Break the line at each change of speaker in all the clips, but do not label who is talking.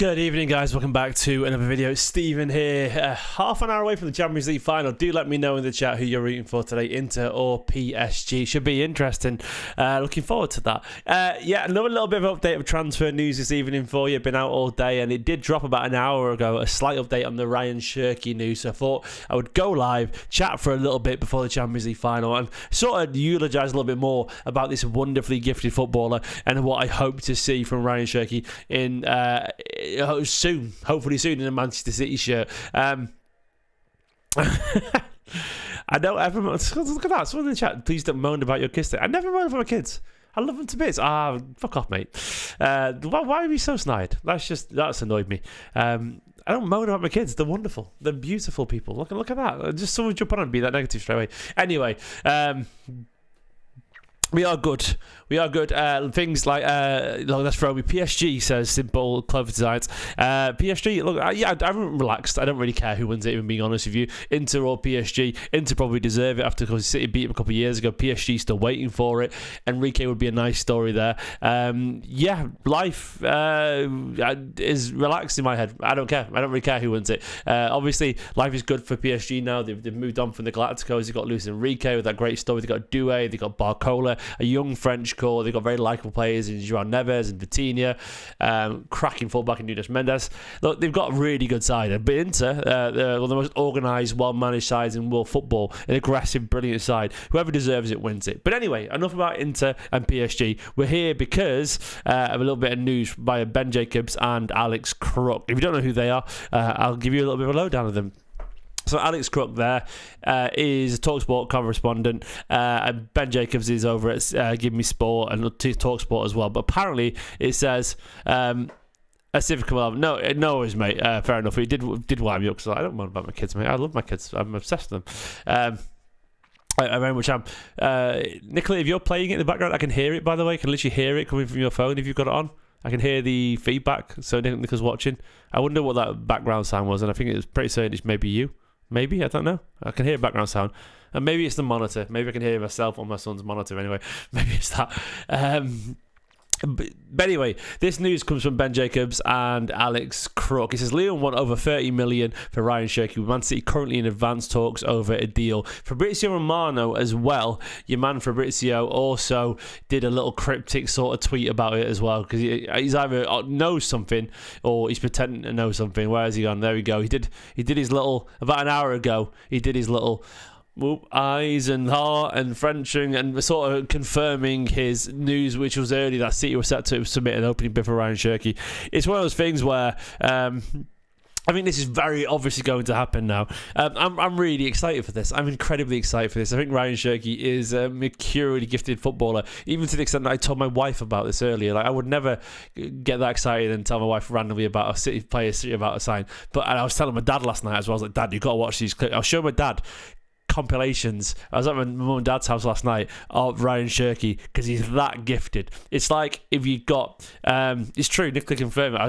Good evening, guys. Welcome back to another video. Stephen here. Half an hour away from the Champions League final. Do let me know in the chat who you're rooting for today, Inter or PSG. Should be interesting. Looking forward to that. Yeah, another little bit of update of transfer news this evening for you. Been out all day, and it did drop about an hour ago. A slight update on the Rayan Cherki news. So I thought I would go live, chat for a little bit before the Champions League final, and sort of eulogise a little bit more about this wonderfully gifted footballer and what I hope to see from Rayan Cherki in soon, hopefully soon, in a Manchester City shirt. I know everyone. Look at that. Someone in the chat, please don't moan about your kids. I never moan about my kids. I love them to bits. Fuck off, mate. Why are you so snide? That's annoyed me. I don't moan about my kids. They're wonderful. They're beautiful people. Look at that. Just someone jump on and be that negative straight away. Anyway, we are good. We are good. Things like, let's throw me. PSG says simple, clever designs. PSG, look, yeah, I'm relaxed. I don't really care who wins it, even being honest with you. Inter or PSG. Inter probably deserve it after City beat them a couple of years ago. PSG still waiting for it. Enrique would be a nice story there. Yeah, life is relaxed in my head. I don't care. I don't really care who wins it. Obviously, life is good for PSG now. They've moved on from the Galacticos. They've got Luis Enrique with that great story. They've got Doué. They've got Barcola, a young French core. They've got very likeable players in João Neves and Vitinha, cracking fullback in Nunes Mendes. Look, they've got a really good side. But Inter, they're one of the most organised, well-managed sides in world football. An aggressive, brilliant side. Whoever deserves it wins it. But anyway, enough about Inter and PSG. We're here because of a little bit of news by Ben Jacobs and Alex Crook. If you don't know who they are, I'll give you a little bit of a lowdown of them. So Alex Crook there is a TalkSport correspondent, and Ben Jacobs is over at Give Me Sport and TalkSport as well. But apparently it says a Civic 11. No, worries, mate. Fair enough. He did wind me up because I don't mind about my kids, mate. I love my kids. I'm obsessed with them. I very much am. Nicola, if you're playing it in the background, I can hear it. By the way, I can literally hear it coming from your phone if you've got it on. I can hear the feedback. So Nicola's watching. I wonder what that background sound was, and I think it was pretty certain it's maybe you. Maybe, I don't know. I can hear background sound. And maybe it's the monitor. Maybe I can hear myself on my son's monitor anyway. Maybe it's that. But anyway, this news comes from Ben Jacobs and Alex Crook. It says Lyon want over 30 million for Rayan Cherki, with Man City currently in advanced talks over a deal. Fabrizio Romano as well, your man Fabrizio, also did a little cryptic sort of tweet about it as well, because he's either knows something or he's pretending to know something. Where has he gone? There we go. He did his little, about an hour ago, he did his little eyes and heart and Frenching and sort of confirming his news, which was early that City were set to submit an opening bid for Rayan Cherki. It's one of those things where I think this is very obviously going to happen now. I'm really excited for this. I'm incredibly excited for this. I think Rayan Cherki is a mercurially gifted footballer, even to the extent that I told my wife about this earlier. Like, I would never get that excited and tell my wife randomly about a City player, City about a sign. But I was telling my dad last night as well. I was like, Dad, you've got to watch these clips. I'll show my dad compilations. I was at my mum and dad's house last night of Rayan Cherki because he's that gifted. It's like if you got it's true, Nicola confirmed it. I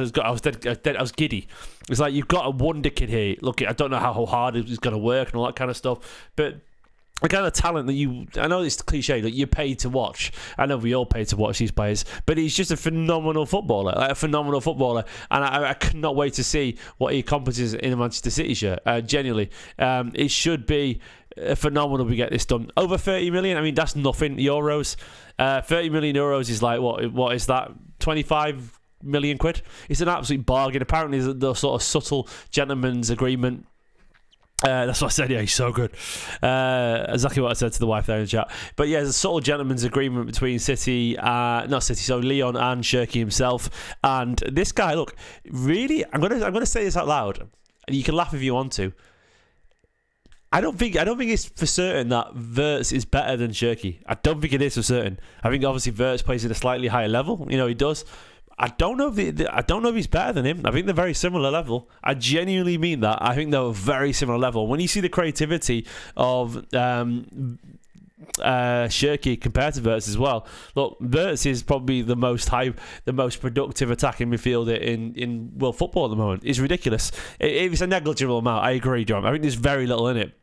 was giddy. It's like you've got a wonder kid here. Look, I don't know how hard he's going to work and all that kind of stuff, but the kind of talent that I know it's cliche, that you're paid to watch. I know we all pay to watch these players, but he's just a phenomenal footballer, and I cannot wait to see what he accomplishes in a Manchester City shirt. Genuinely, it should be phenomenal we get this done. Over 30 million, I mean, that's nothing euros. 30 million euros is like, what is that, 25 million quid? It's an absolute bargain. Apparently the sort of subtle gentleman's agreement. That's what I said. Yeah, he's so good. Exactly what I said to the wife there in the chat. But yeah, there's a sort of gentleman's agreement between Lyon and Cherki himself. And this guy, look, really, I'm gonna say this out loud, and you can laugh if you want to. I don't think it's for certain that Wirtz is better than Cherki. I don't think it is for certain. I think obviously Wirtz plays at a slightly higher level. You know, he does. I don't know if he's better than him. I think they're very similar level. I genuinely mean that. I think they're a very similar level. When you see the creativity of Cherki compared to Wirtz as well. Look, Wirtz is probably the most productive attacking midfielder in world football at the moment. It's ridiculous. It's a negligible amount. I agree, John. I think there's very little in it.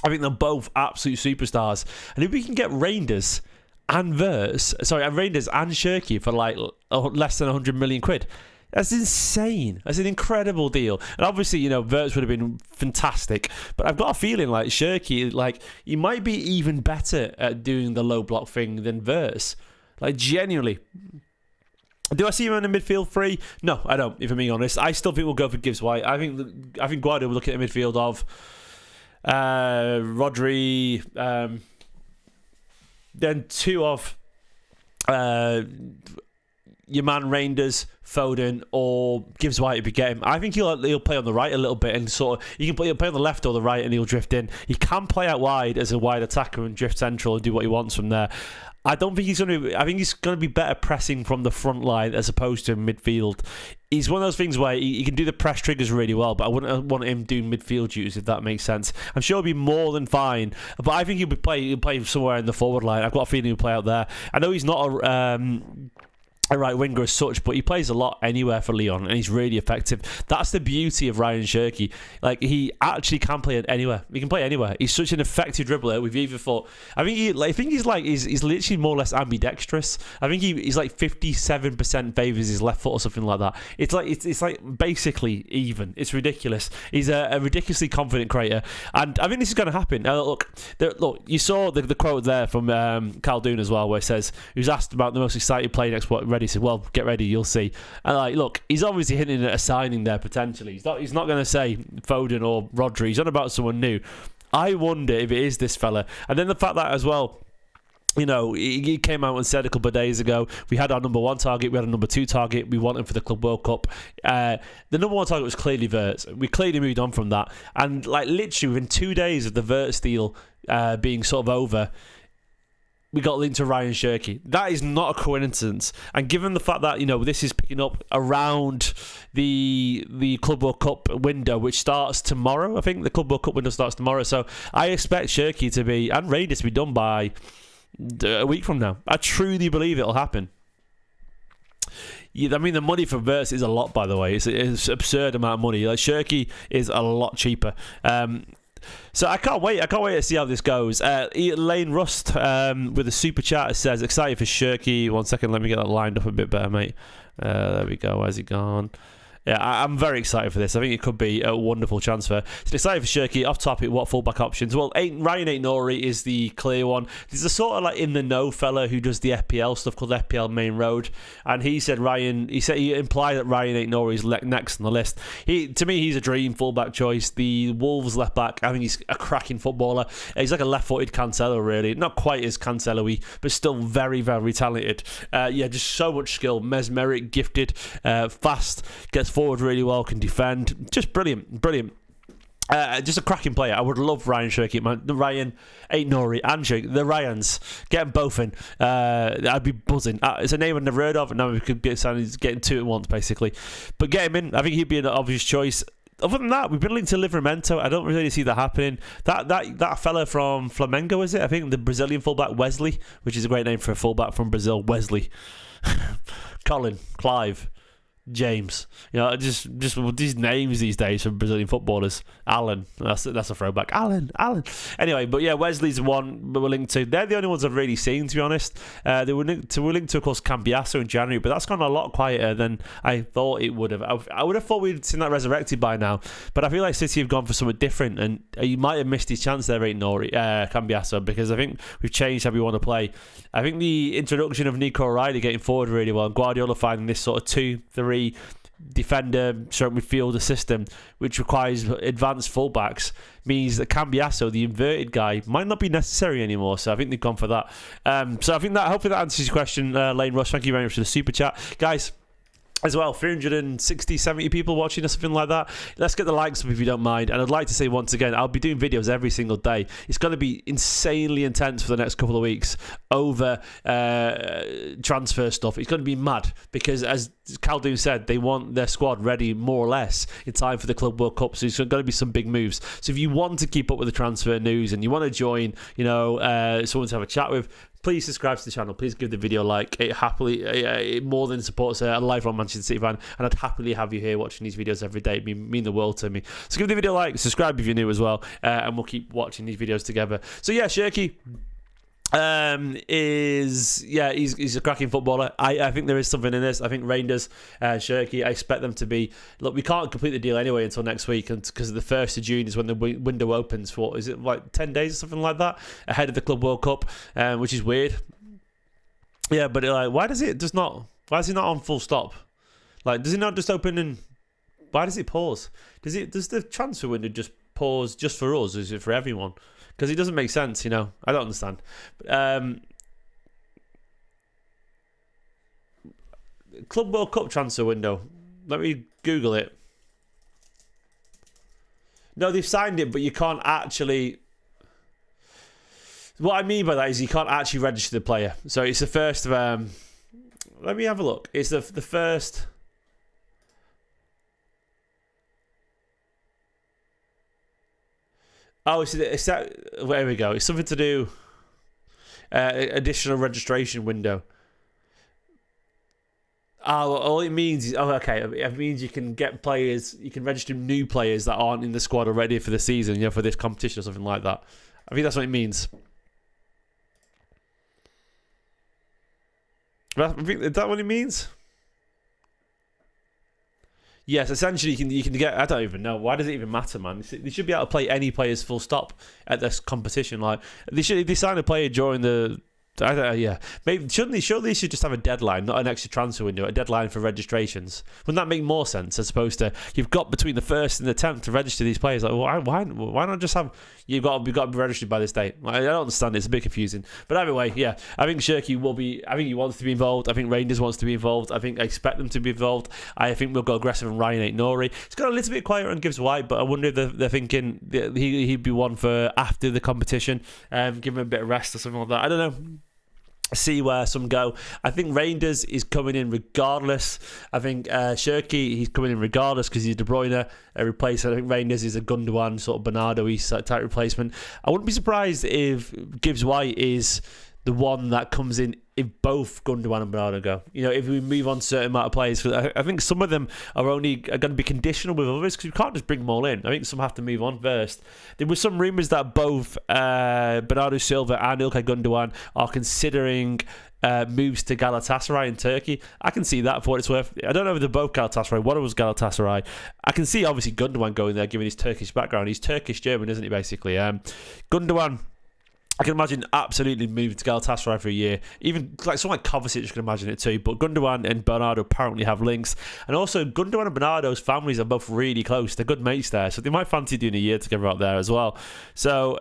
I think they're both absolute superstars. And if we can get Rangers and Cherki for like less than 100 million quid, That's insane. That's an incredible deal. And obviously, Wirtz would have been fantastic. But I've got a feeling like Cherki, like, he might be even better at doing the low block thing than Wirtz. Like, genuinely. Do I see him in the midfield three? No, I don't, if I'm being honest. I still think we'll go for gibbs-white. I think Guardiola will look at the midfield of Rodri, then two of your man Reinders, Foden, or gibbs-white if you get him. I think he'll play on the right a little bit, and he'll play on the left or the right, and he'll drift in. He can play out wide as a wide attacker and drift central and do what he wants from there. I don't think he's going to. I think he's going to be better pressing from the front line as opposed to midfield. He's one of those things where he can do the press triggers really well, but I wouldn't want him doing midfield duties, if that makes sense. I'm sure he'll be more than fine, but I think he'll play somewhere in the forward line. I've got a feeling he'll play out there. I know he's not a right winger as such, but he plays a lot anywhere for Lyon, and he's really effective. That's the beauty of Rayan Cherki. Like, he actually can play anywhere. He can play anywhere. He's such an effective dribbler. We've even thought. I think he's literally more or less ambidextrous. I think he's like 57% favours his left foot or something like that. It's like basically even. It's ridiculous. He's a ridiculously confident creator, and I think this is going to happen. Look, you saw the quote there from Khaldoon as well, where it says he was asked about the most exciting player next what. He said, well, get ready, you'll see. And look, he's obviously hinting at a signing there potentially. He's not going to say Foden or Rodri. He's on about someone new. I wonder if it is this fella. And then the fact that as well, he came out and said a couple of days ago, we had our number 1 target, we had a number 2 target, we want him for the Club World Cup. The number 1 target was clearly Wirtz. We clearly moved on from that. And literally within 2 days of the Wirtz deal being sort of over, we got linked to Rayan Cherki. That is not a coincidence. And given the fact that, this is picking up around the Club World Cup window, which starts tomorrow, I think the Club World Cup window starts tomorrow. So I expect Cherki to be, and Reinders to be done by a week from now. I truly believe it'll happen. Yeah, I mean, the money for Wirtz is a lot, by the way. It's an absurd amount of money. Like, Cherki is a lot cheaper. So I can't wait to see how this goes. Lane Rust with a super chat says, excited for Cherki. 1 second, let me get that lined up a bit better, mate. There we go. Where's he gone? Yeah, I'm very excited for this. I think it could be a wonderful transfer. So excited for Cherki. Off topic, what fullback options? Well, Rayan ait-nouri is the clear one. There's a sort of like in the know fella who does the FPL stuff called FPL Main Road, and he implied that Rayan ait-nouri is next on the list. To me, he's a dream fullback choice. The Wolves left back, I think he's a cracking footballer. He's like a left-footed Cancelo, really. Not quite as Cancelo-y, but still very, very talented. Just so much skill. Mesmeric, gifted, fast, gets forward really well, can defend. Just brilliant. Just a cracking player. I would love Rayan Cherki, man. Rayan ait-nouri and Cherki, the Ryans. Get them both in. I'd be buzzing. It's a name I've never heard of, and now we could get getting 2 at once, basically. But get him in. I think he'd be an obvious choice. Other than that, we've been linked to Livramento. I don't really see that happening. That fella from Flamengo, is it? I think the Brazilian fullback Wesley, which is a great name for a fullback from Brazil. Wesley. Colin, Clive, James, just these names these days from Brazilian footballers. Alan, that's a throwback. Alan. Anyway, but yeah, Wesley's one we're linked to. They're the only ones I've really seen, to be honest. They were linked to, of course, Cambiasso in January, but that's gone a lot quieter than I thought it would have. I would have thought we'd seen that resurrected by now, but I feel like City have gone for something different, and you might have missed his chance there, ait-nouri, Cambiasso, because I think we've changed how we want to play. I think the introduction of Nico O'Reilly getting forward really well, and Guardiola finding this sort of 2-3 defender stroke midfielder system, which requires advanced fullbacks, means that Cambiasso, the inverted guy, might not be necessary anymore. So I think they've gone for that. So I think that hopefully that answers your question, Lane Rush. Thank you very much for the super chat, guys. As well, 360, 70 people watching or something like that. Let's get the likes up if you don't mind. And I'd like to say once again, I'll be doing videos every single day. It's going to be insanely intense for the next couple of weeks over transfer stuff. It's going to be mad because, as Khaldoon said, they want their squad ready more or less in time for the Club World Cup. So it's going to be some big moves. So if you want to keep up with the transfer news and you want to join, someone to have a chat with, please subscribe to the channel. Please give the video a like. It more than supports a lifelong Manchester City fan, and I'd happily have you here watching these videos every day. It mean the world to me. So give the video a like, subscribe if you're new as well, and we'll keep watching these videos together. So yeah, Cherki, He's a cracking footballer. I think there is something in this. I think Rangers, Cherki, I expect them to be. Look, we can't complete the deal anyway until next week, and because the 1st of June is when the window opens for. Is it like 10 days or something like that ahead of the Club World Cup, which is weird. Yeah, but like, why is he not on full stop? Like, does it not just open and? Why does it pause? Does the transfer window just pause just for us? Is it for everyone? Because it doesn't make sense, I don't understand. But, Club World Cup transfer window. Let me Google it. No, they've signed it, but you can't actually. What I mean by that is you can't actually register the player. So it's the first of. Let me have a look. It's the first. Oh, it's that. There we go. It's something to do. Additional registration window. Oh, all it means is okay. It means you can get players. You can register new players that aren't in the squad already for the season. For this competition or something like that. I think that's what it means. Is that what it means? Yes, essentially you can get. I don't even know. Why does it even matter, man? They should be able to play any players full stop at this competition. Like they sign a player during the. I don't know, yeah. Maybe surely they should just have a deadline, not an extra transfer window, a deadline for registrations. Wouldn't that make more sense as opposed to you've got between the 1st and the 10th to register these players? Like, why not just have you've got to be registered by this date? Like, I don't understand. It's a bit confusing. But anyway, yeah, I think Cherki will be. I think he wants to be involved. I think Rangers wants to be involved. I expect them to be involved. I think we'll go aggressive on Rayan ait-nouri. It's got a little bit quieter on gibbs-white, but I wonder if they're thinking that he'd be one for after the competition, give him a bit of rest or something like that. I don't know. See where some go. I think Rangers is coming in regardless. I think Cherki, he's coming in regardless because he's De Bruyne replacement. I think Rangers is a Gundogan sort of Bernardo type replacement. I wouldn't be surprised if Gibbs-white is the one that comes in if both Gundogan and Bernardo go. If we move on to a certain amount of players, because I think some of them are going to be conditional with others because we can't just bring them all in. I think some have to move on first. There were some rumours that both Bernardo Silva and Ilkay Gundogan are considering moves to Galatasaray in Turkey. I can see that for what it's worth. I don't know if they're both Galatasaray. One of them was Galatasaray. I can see obviously Gundogan going there given his Turkish background. He's Turkish-German, isn't he, basically? Gundogan, I can imagine absolutely moving to Galatasaray for a year. Even like someone like Kovacic, I can imagine it too. But Gundogan and Bernardo apparently have links. And also, Gundogan and Bernardo's families are both really close. They're good mates there. So they might fancy doing a year together out there as well. So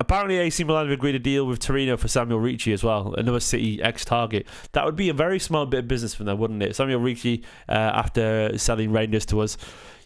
apparently AC Milan have agreed a deal with Torino for Samuel Ricci as well. Another City ex-target. That would be a very smart bit of business for them, wouldn't it? Samuel Ricci after selling Rangers to us.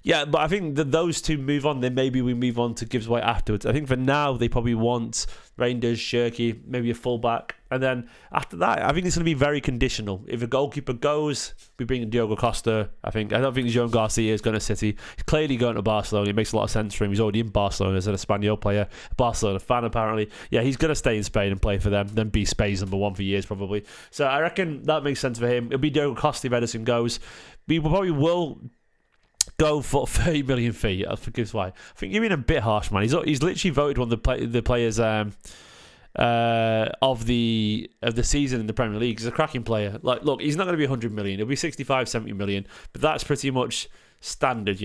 Yeah, but I think that those two move on. Then maybe we move on to gibbs-white afterwards. I think for now, they probably want Rangers, Cherki, maybe a fullback. And then after that, I think it's going to be very conditional. If a goalkeeper goes, we bring in Diogo Costa. I don't think Joan Garcia is going to City. He's clearly going to Barcelona. It makes a lot of sense for him. He's already in Barcelona as an Espanyol player. A Barcelona fan, apparently. Yeah, he's going to stay in Spain and play for them. Then be Spain's #1 for years, probably. So I reckon that makes sense for him. It'll be Diogo Costa if Ederson goes. We probably will go for 30 million fee. I think it's why. I think you're being a bit harsh, man. He's literally voted one of the players of the season in the Premier League. He's a cracking player. Like, look, he's not going to be 100 million. It'll be 65, 70 million. But that's pretty much standard,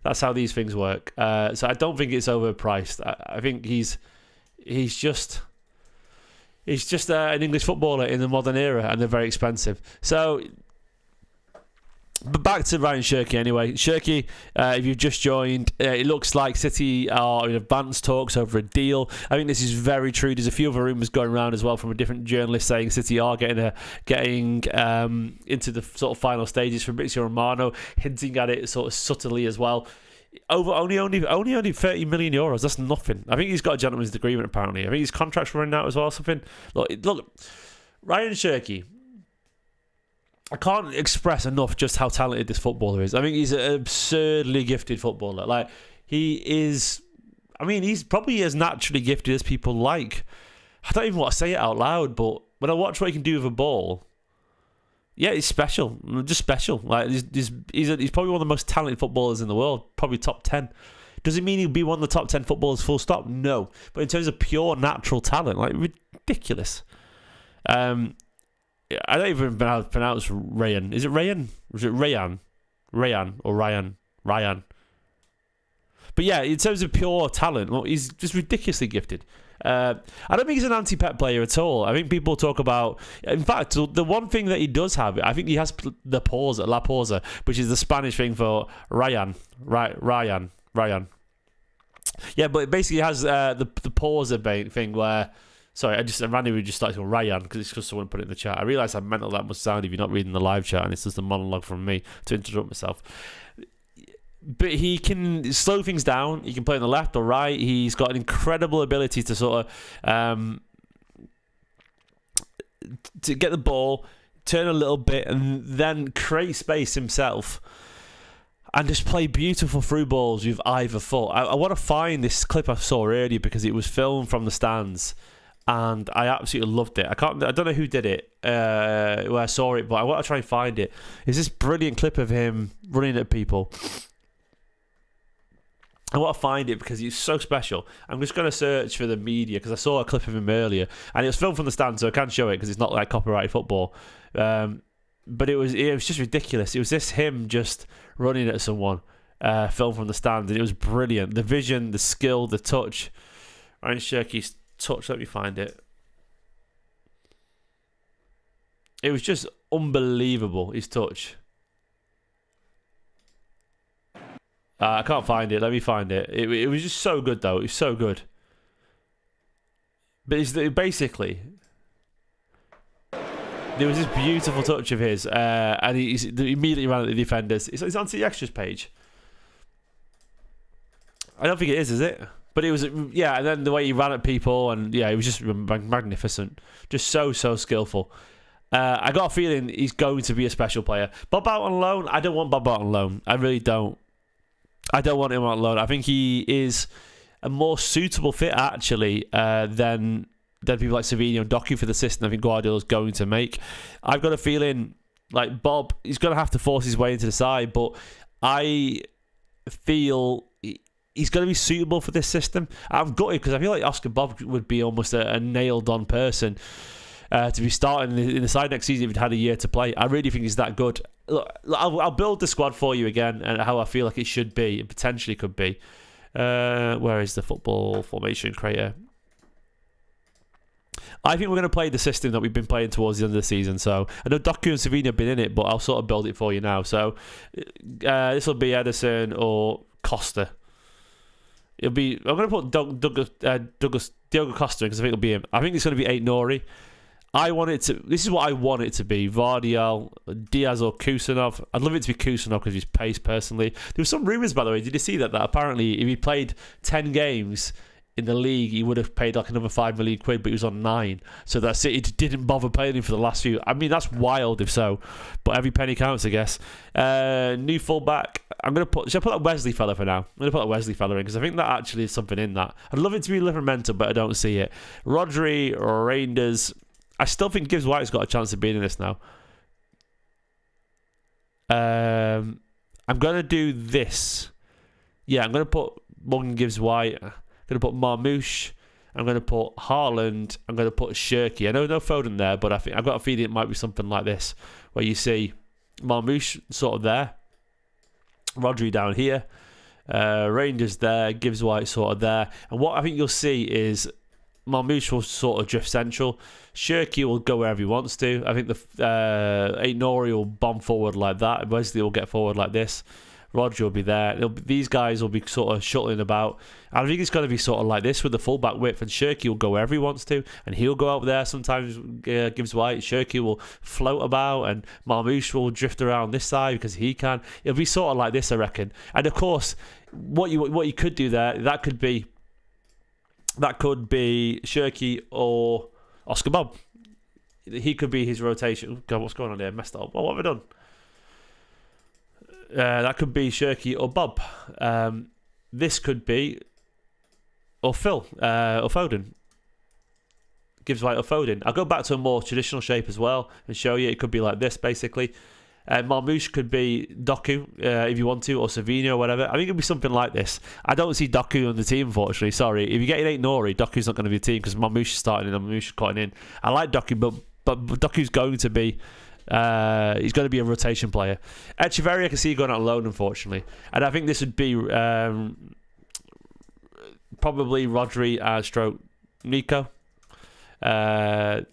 That's how these things work. So I don't think it's overpriced. I think he's just an English footballer in the modern era, and they're very expensive. So. But back to Rayan Cherki anyway. Cherki, if you've just joined, it looks like City are in advanced talks over a deal. I think this is very true. There's a few other rumours going around as well from a different journalist saying City are getting into the sort of final stages. Fabrizio Romano hinting at it sort of subtly as well. Only 30 million euros. That's nothing. I think he's got a gentleman's agreement apparently. I think his contract's running out as well. Something. Look, Rayan Cherki. I can't express enough just how talented this footballer is. I mean, he's an absurdly gifted footballer. Like, he is. I mean, he's probably as naturally gifted as people like. I don't even want to say it out loud, but when I watch what he can do with a ball, yeah, he's special. Just special. Like, he's probably one of the most talented footballers in the world. Probably top 10. Does it mean he'll be one of the top 10 footballers full stop? No. But in terms of pure natural talent, like ridiculous. I don't even know how to pronounce Rayan. Is it Rayan? Was it Rayan? Rayan or Ryan? Ryan. But yeah, in terms of pure talent, well, he's just ridiculously gifted. I don't think he's an anti-pet player at all. I think people talk about... In fact, the one thing that he does have, I think he has the pausa, la pausa, which is the Spanish thing for Ryan. Ryan. Yeah, but it basically has the pausa thing where... Sorry, I randomly just started going Rayan because it's just someone put it in the chat. I realise how mental that must sound if you're not reading the live chat, and it's just a monologue from me to interrupt myself. But he can slow things down. He can play on the left or right. He's got an incredible ability to sort of to get the ball, turn a little bit, and then create space himself. And just play beautiful through balls with either foot. I want to find this clip I saw earlier because it was filmed from the stands. And I absolutely loved it. I don't know who did it, where I saw it, but I want to try and find it. It's this brilliant clip of him running at people. I want to find it because he's so special. I'm just going to search for the media because I saw a clip of him earlier, and it was filmed from the stand, so I can show it because it's not like copyrighted football. But it was just ridiculous. It was just him just running at someone, filmed from the stand, and it was brilliant. The vision, the skill, the touch. Rayan Cherki's touch. Let me find it. It was just unbelievable, his touch. I can't find it. Let me find it. It was just so good, though. It was so good. But it's basically... There was this beautiful touch of his, and he immediately ran at the defenders. It's on the extras page. I don't think it is it? But it was, yeah, and then the way he ran at people, and yeah, it was just magnificent. Just so skillful. I got a feeling he's going to be a special player. Bob out on loan? I don't want Bob out on loan. I really don't. I don't want him on loan. I think he is a more suitable fit, actually, than people like Savino and Doku for the system I think Guardiola's going to make. I've got a feeling, like, Bob, he's going to have to force his way into the side, but I feel he's going to be suitable for this system. I'm gutted because I feel like Oscar Bob would be almost a nailed-on person to be starting in the side next season if he'd had a year to play. I really think he's that good. Look, I'll build the squad for you again and how I feel like it should be and potentially could be. Where is the football formation creator? I think we're going to play the system that we've been playing towards the end of the season. So I know Doku and Savino have been in it, but I'll sort of build it for you now. So this will be Ederson or Costa. I'm going to put Diogo Costa because I think it'll be him. I think it's going to be ait-nouri. This is what I want it to be. Vardial, Diaz or Kusanov. I'd love it to be Kusanov because of his pace personally. There were some rumours, by the way. Did you see that apparently if he played 10 games in the league, he would have paid like another £5 million, but he was on 9. So that City didn't bother paying him for the last few. I mean, that's wild if so. But every penny counts, I guess. New fullback. Should I put that Wesley fella for now? I'm going to put that Wesley fella in because I think that actually is something in that. I'd love it to be Livramento, but I don't see it. Rodri or Reinders. I still think Gibbs-White's got a chance of being in this now. I'm going to do this. Yeah, I'm going to put Morgan Gibbs-White. I'm going to put Marmouche. I'm going to put Haaland. I'm going to put Cherki. I know no Foden there, but I've got a feeling it might be something like this, where you see Marmouche sort of there, Rodri down here, Rangers there, Gibbs-White sort of there. And what I think you'll see is Marmouche will sort of drift central. Cherki will go wherever he wants to. I think the ait-nouri will bomb forward like that. Wesley will get forward like this. Rodri will be there. These guys will be sort of shuttling about. I think it's going to be sort of like this with the fullback width, and Cherki will go wherever he wants to, and he'll go out there. Sometimes Gibbs-White, Cherki will float about, and Marmouche will drift around this side because he can. It'll be sort of like this, I reckon. And of course, what you could do there, that could be Cherki or Oscar Bob. He could be his rotation. Oh, God, what's going on here? Messed up. Well, what have I done? That could be Cherki or Bob. This could be or Phil or Foden. Gibbs-White or Foden. I'll go back to a more traditional shape as well and show you. It could be like this, basically. Marmoush could be Doku if you want to, or Savino or whatever. I think it'll be something like this. I don't see Doku on the team, unfortunately. Sorry. If you get an ait-nouri, Doku's not going to be a team because Marmoush is starting and Marmoush is cutting in. I like Doku, but Doku's going to be... he's going to be a rotation player. Echeverry, I can see going out alone, unfortunately. And I think this would be probably Rodri and stroke Nico.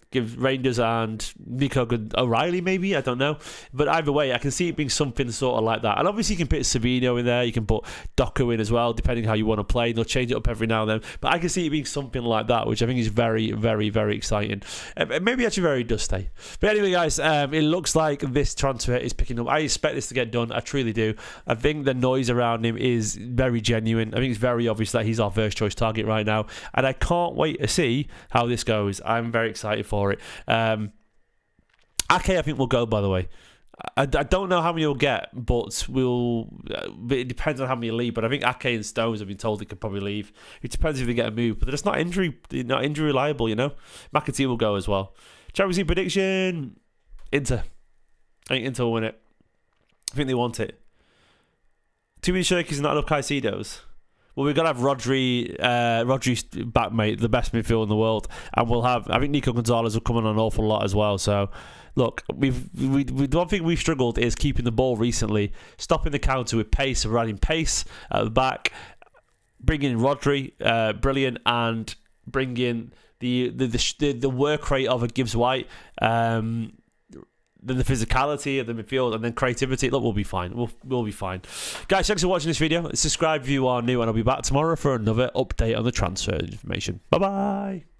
Give Rangers and Nico O'Reilly maybe, I don't know, but either way I can see it being something sort of like that. And obviously you can put Savino in there, you can put Doku in as well, depending how you want to play. They'll change it up every now and then, but I can see it being something like that, which I think is very, very, very exciting. Maybe actually very does stay. But anyway guys, it looks like this transfer is picking up. I expect this to get done, I truly do. I think the noise around him is very genuine. I think it's very obvious that he's our first choice target right now, and I can't wait to see how this goes. I'm very excited for it. Ake, I think, will go, by the way. I don't know how many he'll get, but it depends on how many leave. But I think Ake and Stones have been told they could probably leave. It depends if they get a move, but it's not injury reliable, you know. McAtee will go as well. Champions League prediction: Inter. I think Inter will win it. I think they want it. Too many Cherkis and not enough Caicedos. Well, we've got to have Rodri's back, mate, the best midfield in the world, and we'll have. I think Nico Gonzalez will come on an awful lot as well. So, look, we one thing we've struggled is keeping the ball recently, stopping the counter with pace, running pace at the back, bringing in Rodri, brilliant, and bringing the work rate of a Gibbs-white. Then the physicality of the midfield, and then creativity. Look, we'll be fine. We'll be fine. Guys, thanks for watching this video. Subscribe if you are new, and I'll be back tomorrow for another update on the transfer information. Bye-bye.